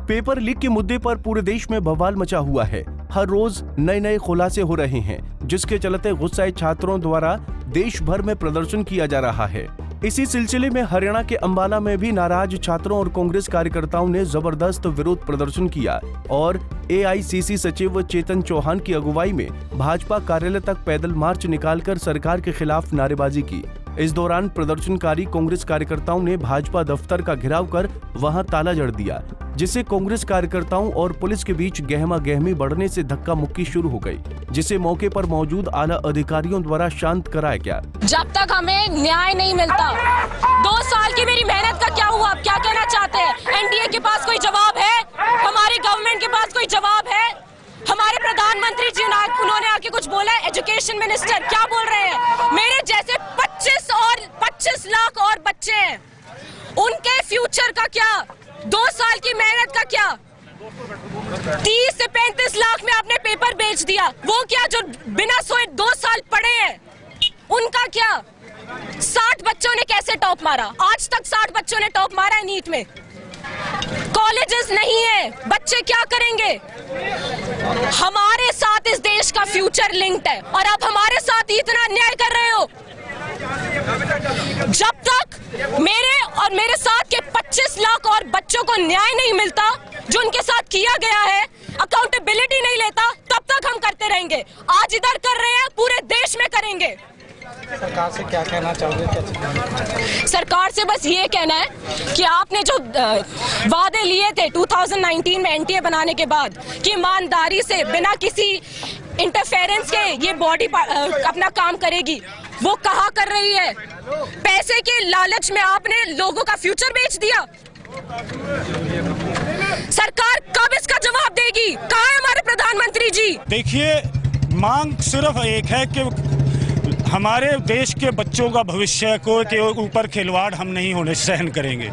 Paper leak के मुद्दे पर पूरे देश में बवाल मचा हुआ है। हर रोज नए खुलासे हो रहे हैं, जिसके चलते गुस्साए छात्रों द्वारा देश भर में प्रदर्शन किया जा रहा है। इसी सिलसिले में हरियाणा के अंबाला में भी नाराज छात्रों और कांग्रेस कार्यकर्ताओं ने जबरदस्त विरोध प्रदर्शन किया और एआईसीसी सचिव चेतन चौहान की अगुवाई में भाजपा कार्यालय तक पैदल मार्च निकालकर सरकार के खिलाफ नारेबाजी की। इस दौरान प्रदर्शनकारी कांग्रेस कार्यकर्ताओं ने भाजपा दफ्तर का घेराव कर वहां ताला जड़ दिया, जिससे कांग्रेस कार्यकर्ताओं और पुलिस के बीच गहमा गहमी बढ़ने से धक्का मुक्की शुरू हो गई, जिसे मौके पर मौजूद आला अधिकारियों द्वारा शांत कराया गया। जब तक हमें न्याय नहीं मिलता, 2 साल की मेरी मेहनत का क्या हुआ? आप क्या कहना चाहते हैं? एनडीए के पास कोई जवाब है? हमारी गवर्नमेंट के पास कोई जवाब है? हमारे प्रधानमंत्री जी उन्होंने आके कुछ बोला? एजुकेशन मिनिस्टर क्या बोल रहे हैं? मेरे जैसे 25 लाख और बच्चे हैं, उनके फ्यूचर का क्या? 2 साल की मेहनत का क्या? 30 से 35 लाख में आपने पेपर बेच दिया। वो क्या जो बिना सोए 2 साल पढ़े हैं, उनका क्या? 60 बच्चों ने कैसे टॉप मारा? आज तक 60 बच्चों ने टॉप मारा है नीट में। कॉलेजेस नहीं है, बच्चे क्या करेंगे? हमारे साथ इस देश का फ्यूचर लिंक्ड है और आप हमारे साथ ही इतना अन्याय कर रहे हो। जब तक मेरे साथ के 25 लाख और बच्चों को न्याय नहीं मिलता, जो उनके साथ किया गया है, अकाउंटेबिलिटी नहीं लेता, तब तक हम करते रहेंगे। आज इधर कर रहे हैं, पूरे देश में करेंगे। सरकार से क्या कहना चाहोगे? सरकार से बस ये कहना है कि आपने जो वादे लिए थे 2019 में एनटीए बनाने के बाद कि ईमानदारी से बिना किसी इंटरफेरेंस के ये बॉडी अपना काम करेगी, वो कहाँ कर रही है? पैसे के लालच में आपने लोगों का फ्यूचर बेच दिया। सरकार कब इसका जवाब देगी? कहाँ है हमारे प्रधानमंत्री जी? देखिए, मांग सिर्फ एक है कि हमारे देश के बच्चों का भविष्य को के ऊपर खिलवाड़ हम नहीं होने सहन करेंगे।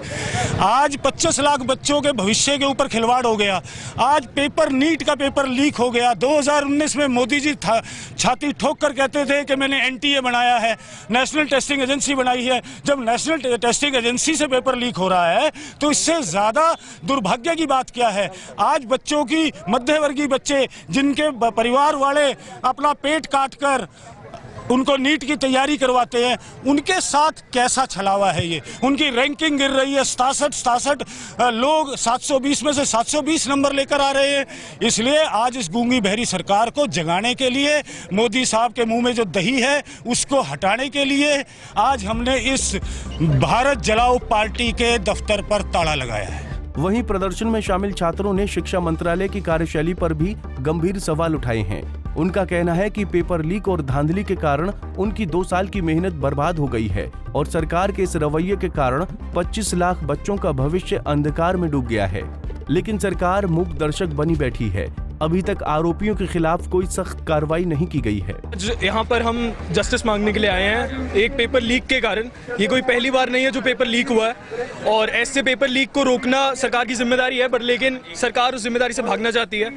आज 25 लाख बच्चों के भविष्य के ऊपर खिलवाड़ हो गया। आज पेपर नीट का पेपर लीक हो गया। 2019 में मोदी जी छाती ठोक कर कहते थे कि मैंने एनटीए बनाया है, नेशनल टेस्टिंग एजेंसी बनाई है। जब नेशनल टेस्टिंग एजेंसी से पेपर लीक हो रहा है तो इससे ज़्यादा दुर्भाग्य की बात क्या है? आज बच्चों की, मध्यवर्गीय बच्चे जिनके परिवार वाले अपना पेट काट कर उनको नीट की तैयारी करवाते हैं, उनके साथ कैसा छलावा है ये? उनकी रैंकिंग गिर रही है। 67 लोग 720 में से 720 नंबर लेकर आ रहे हैं। इसलिए आज इस गूंगी बहरी सरकार को जगाने के लिए, मोदी साहब के मुंह में जो दही है उसको हटाने के लिए आज हमने इस भारत जलाओ पार्टी के दफ्तर पर ताला लगाया है। वहीं प्रदर्शन में शामिल छात्रों ने शिक्षा मंत्रालय की कार्यशैली पर भी गंभीर सवाल उठाए हैं। उनका कहना है कि पेपर लीक और धांधली के कारण उनकी 2 साल की मेहनत बर्बाद हो गई है और सरकार के इस रवैये के कारण 25 लाख बच्चों का भविष्य अंधकार में डूब गया है। लेकिन सरकार मूक दर्शक बनी बैठी है। अभी तक आरोपियों के खिलाफ कोई सख्त कार्रवाई नहीं की गई है। यहाँ पर हम जस्टिस मांगने के लिए आए हैं एक पेपर लीक के कारण। ये कोई पहली बार नहीं है जो पेपर लीक हुआ है और ऐसे पेपर लीक को रोकना सरकार की जिम्मेदारी है, बट लेकिन सरकार उस जिम्मेदारी से भागना चाहती है।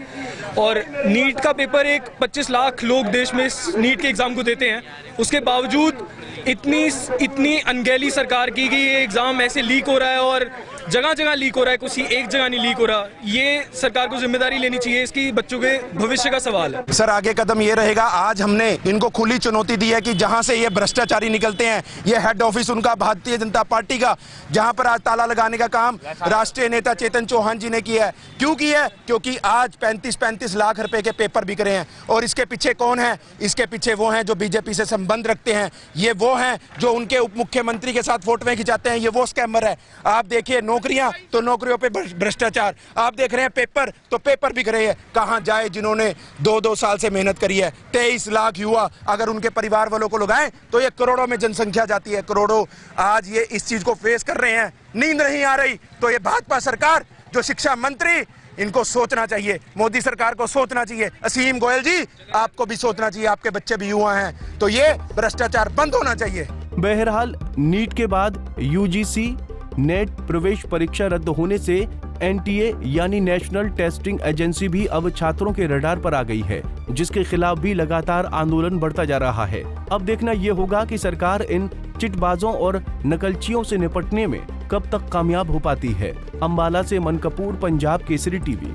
और नीट का पेपर, एक 25 लाख लोग देश में नीट के एग्जाम को देते हैं, उसके बावजूद इतनी अनगैली सरकार की कि ये एग्जाम ऐसे लीक हो रहा है और जगह जगह लीक हो रहा है, कुछ एक जगह नहीं लीक हो रहा। ये सरकार को जिम्मेदारी लेनी चाहिए, इसकी बच्चों के भविष्य का सवाल है। सर, आगे कदम ये रहेगा, आज हमने इनको खुली चुनौती दी है कि जहां से ये भ्रष्टाचारी निकलते हैं, ये हेड ऑफिस उनका भारतीय जनता पार्टी का, जहां पर आज ताला लगाने का काम राष्ट्रीय नेता चेतन चौहान जी ने किया है। क्यों किया है? क्योंकि आज 35 लाख रुपए के पेपर बिक रहे हैं। और इसके पीछे कौन है? इसके पीछे वो हैं जो बीजेपी से संबंध रखते हैं। ये वो हैं जो उनके उप मुख्यमंत्री के साथ फोटोएं खिंचाते हैं। ये वो स्कैमर है। आप देखिए, नौकरियां तो नौकरियों पे भ्रष्टाचार, आप देख रहे हैं पेपर तो पेपर बिक रहे हैं। कहां जाए जिन्होंने 2-2 साल से मेहनत करी है? 23 लाख युवा अगर उनके परिवार वालों को लगाएं तो ये करोड़ों में जनसंख्या जाती है, करोड़ों। आज ये इस चीज को फेस कर रहे हैं, नींद नहीं आ रही। तो ये भाजपा सरकार, जो शिक्षा मंत्री, इनको सोचना चाहिए, मोदी सरकार को सोचना चाहिए। असीम गोयल जी, आपको भी सोचना चाहिए, आपके बच्चे भी युवा हैं, तो ये भ्रष्टाचार बंद होना चाहिए। बहरहाल, नीट के बाद यूजीसी नेट प्रवेश परीक्षा रद्द होने से एनटीए यानी नेशनल टेस्टिंग एजेंसी भी अब छात्रों के रडार पर आ गई है, जिसके खिलाफ भी लगातार आंदोलन बढ़ता जा रहा है। अब देखना ये होगा कि सरकार इन चिटबाजों और नकलचियों से निपटने में कब तक कामयाब हो पाती है। अंबाला से मन कपूर, पंजाब केसरी टीवी।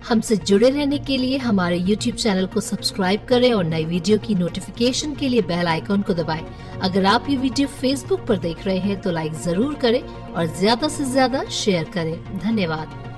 हमसे जुड़े रहने के लिए हमारे YouTube चैनल को सब्सक्राइब करें और नई वीडियो की नोटिफिकेशन के लिए बेल आइकॉन को दबाएं। अगर आप ये वीडियो Facebook पर देख रहे हैं तो लाइक जरूर करें और ज्यादा से ज्यादा शेयर करें। धन्यवाद।